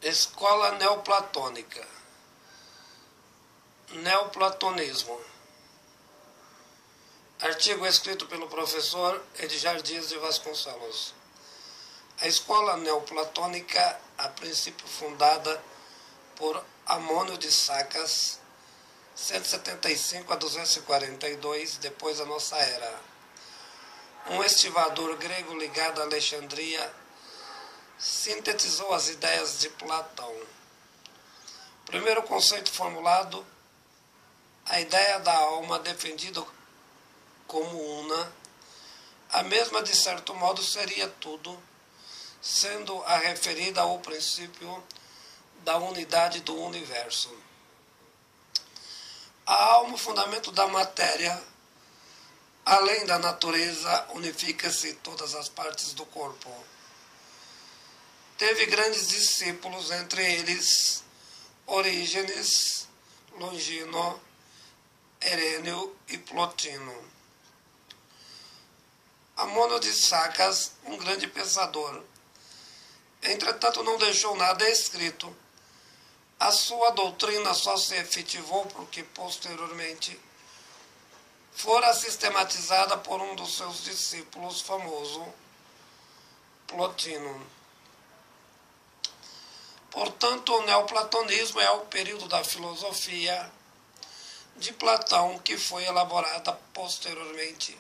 Escola neoplatônica. Neoplatonismo. Artigo escrito pelo professor Edgar Dias de Vasconcelos. A escola neoplatônica, a princípio fundada por Amônio de Sacas, 175 a 242 depois da nossa era, um estivador grego ligado a Alexandria, sintetizou as ideias de Platão. Primeiro conceito formulado, a ideia da alma defendida como una, a mesma de certo modo seria tudo, sendo a referida ao princípio da unidade do universo. A alma, fundamento da matéria, além da natureza, unifica-se todas as partes do corpo. Teve grandes discípulos, entre eles Orígenes, Longino, Herênio e Plotino. Amônio de Sacas, um grande pensador, entretanto não deixou nada escrito. A sua doutrina só se efetivou porque posteriormente fora sistematizada por um dos seus discípulos famoso, Plotino. Portanto, o neoplatonismo é o período da filosofia de Platão que foi elaborada posteriormente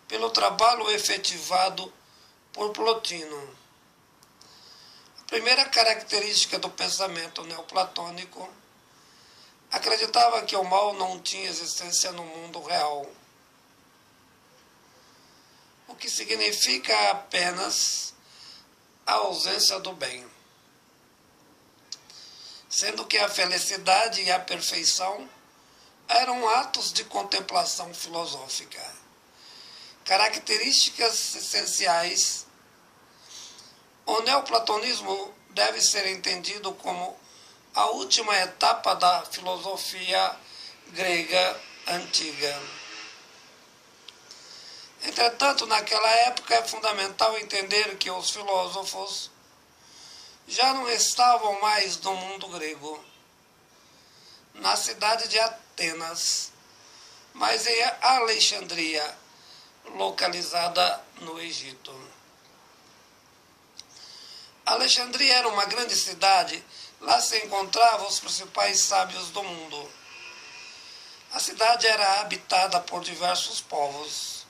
pelo trabalho efetivado por Plotino. A primeira característica do pensamento neoplatônico acreditava que o mal não tinha existência no mundo real, o que significa apenas a ausência do bem, sendo que a felicidade e a perfeição eram atos de contemplação filosófica, características essenciais. O neoplatonismo deve ser entendido como a última etapa da filosofia grega antiga. Entretanto, naquela época é fundamental entender que os filósofos já não estavam mais no mundo grego, na cidade de Atenas, mas em Alexandria, localizada no Egito. Alexandria era uma grande cidade, lá se encontravam os principais sábios do mundo. A cidade era habitada por diversos povos,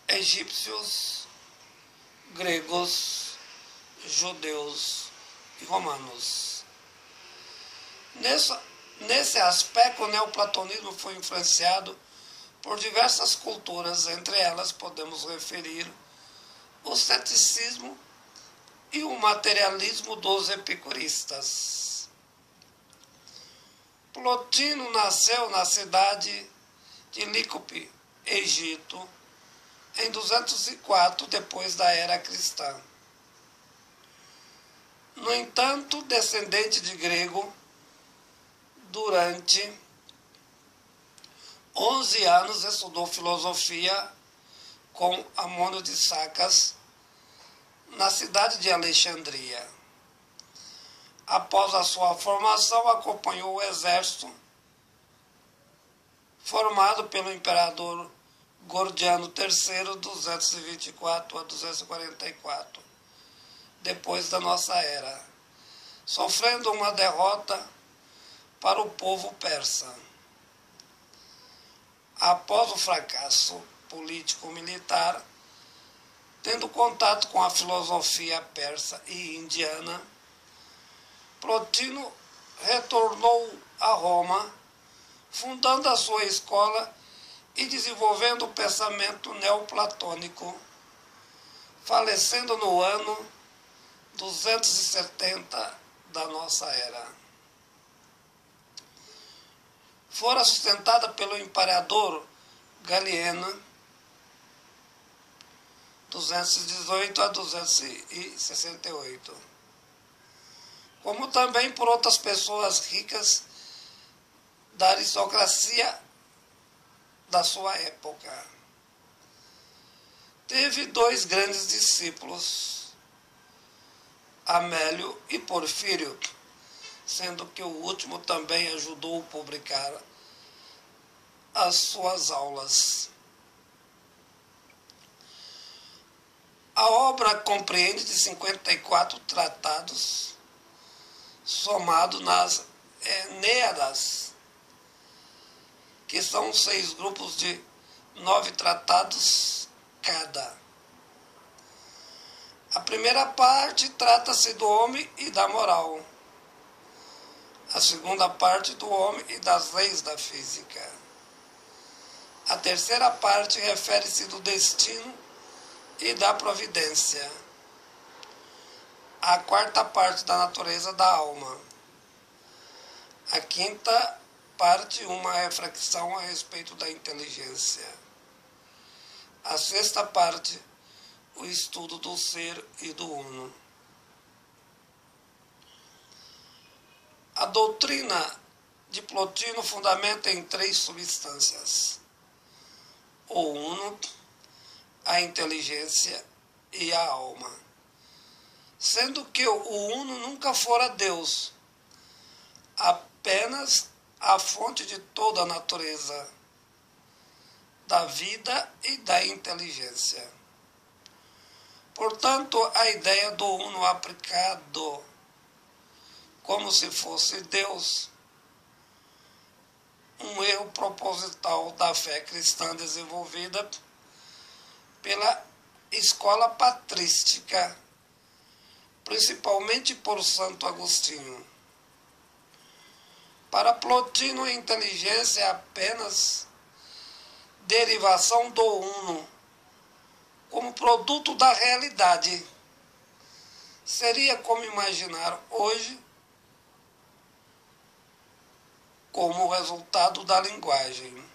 egípcios, gregos, judeus e romanos. Nesse aspecto, o neoplatonismo foi influenciado por diversas culturas, entre elas podemos referir o ceticismo e o materialismo dos epicuristas. Plotino nasceu na cidade de Lícope, Egito, em 204 depois da era cristã. No entanto, descendente de grego, durante 11 anos estudou filosofia com Amônio de Sacas na cidade de Alexandria. Após a sua formação, acompanhou o exército formado pelo imperador Gordiano III, 224 a 244, depois da nossa era, sofrendo uma derrota para o povo persa. Após o fracasso político-militar, tendo contato com a filosofia persa e indiana, Plotino retornou a Roma, fundando a sua escola e desenvolvendo o pensamento neoplatônico, falecendo no ano 270 da nossa era. Fora sustentada pelo imperador Galeno, 218 a 268, como também por outras pessoas ricas da aristocracia da sua época. Teve dois grandes discípulos, Amélio e Porfírio, sendo que o último também ajudou a publicar as suas aulas. A obra compreende de 54 tratados, somado nas Enéadas, que são 6 grupos de 9 tratados cada. A primeira parte trata-se do homem e da moral. A segunda parte do homem e das leis da física. A terceira parte refere-se do destino e da providência. A quarta parte da natureza da alma. A quinta parte, uma reflexão a respeito da inteligência. A sexta parte, o estudo do ser e do uno. A doutrina de Plotino fundamenta em 3 substâncias: o uno, a inteligência e a alma, sendo que o uno nunca fora Deus, apenas a fonte de toda a natureza, da vida e da inteligência. Portanto, a ideia do uno aplicado como se fosse Deus, um erro proposital da fé cristã desenvolvida pela escola patrística, principalmente por Santo Agostinho. Para Plotino, a inteligência é apenas derivação do uno, como produto da realidade. Seria como imaginar hoje como resultado da linguagem.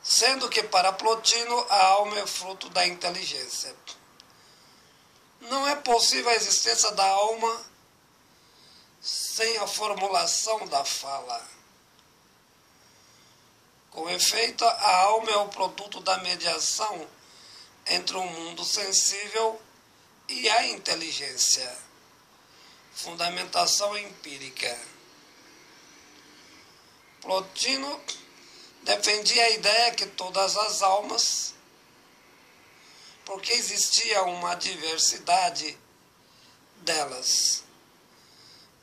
Sendo que para Plotino a alma é fruto da inteligência. Não é possível a existência da alma sem a formulação da fala. Com efeito, a alma é o produto da mediação entre o mundo sensível e a inteligência. Fundamentação empírica. Plotino defendia a ideia que todas as almas, porque existia uma diversidade delas,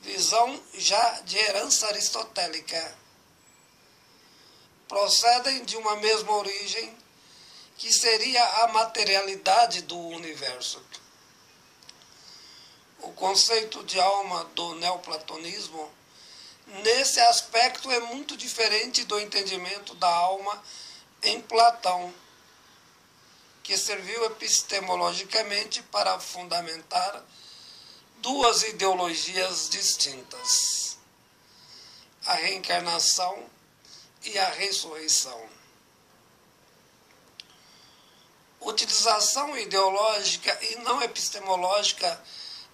visão já de herança aristotélica, procedem de uma mesma origem, que seria a materialidade do universo. O conceito de alma do neoplatonismo, nesse aspecto, é muito diferente do entendimento da alma em Platão, que serviu epistemologicamente para fundamentar 2 ideologias distintas: a reencarnação e a ressurreição. Utilização ideológica e não epistemológica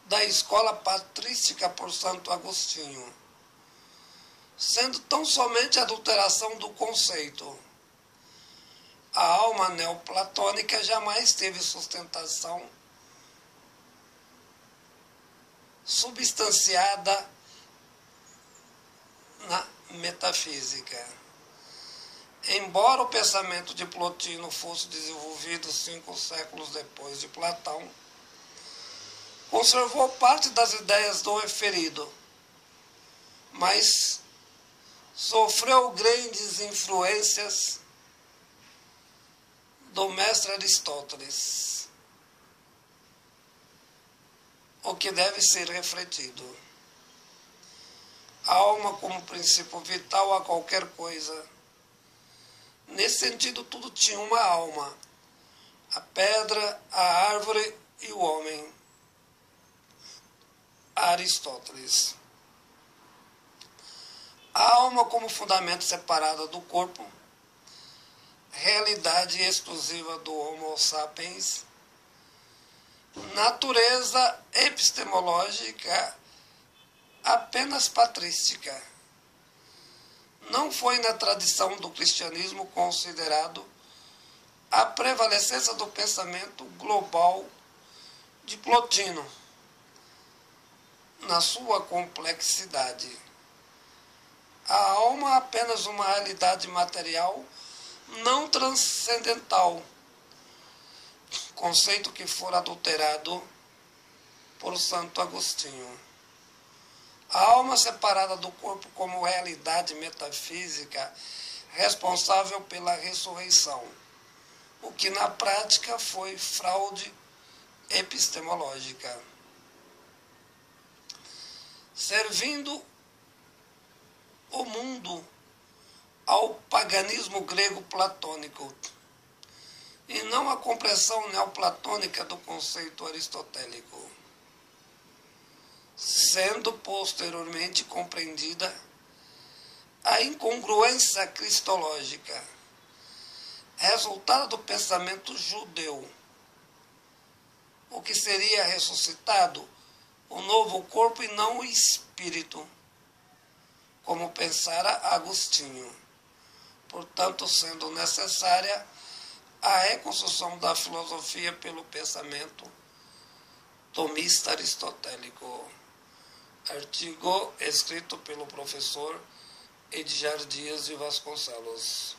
da escola patrística por Santo Agostinho, sendo tão somente a adulteração do conceito. A alma neoplatônica jamais teve sustentação substanciada na metafísica. Embora o pensamento de Plotino fosse desenvolvido 5 séculos depois de Platão, conservou parte das ideias do referido, mas sofreu grandes influências do mestre Aristóteles, o que deve ser refletido. A alma como princípio vital a qualquer coisa. Nesse sentido, tudo tinha uma alma: a pedra, a árvore e o homem. Aristóteles. A alma como fundamento separado do corpo, realidade exclusiva do Homo sapiens, natureza epistemológica apenas patrística. Não foi na tradição do cristianismo considerado a prevalecência do pensamento global de Plotino, na sua complexidade. A alma é apenas uma realidade material não transcendental, conceito que for adulterado por Santo Agostinho. A alma separada do corpo como realidade metafísica responsável pela ressurreição, o que na prática foi fraude epistemológica. Servindo o mundo ao paganismo grego platônico e não à compreensão neoplatônica do conceito aristotélico, sendo posteriormente compreendida a incongruência cristológica, resultado do pensamento judeu, o que seria ressuscitado o novo corpo e não o espírito, como pensara Agostinho, portanto sendo necessária a reconstrução da filosofia pelo pensamento tomista aristotélico. Artigo escrito pelo professor Edgar Dias de Vasconcelos.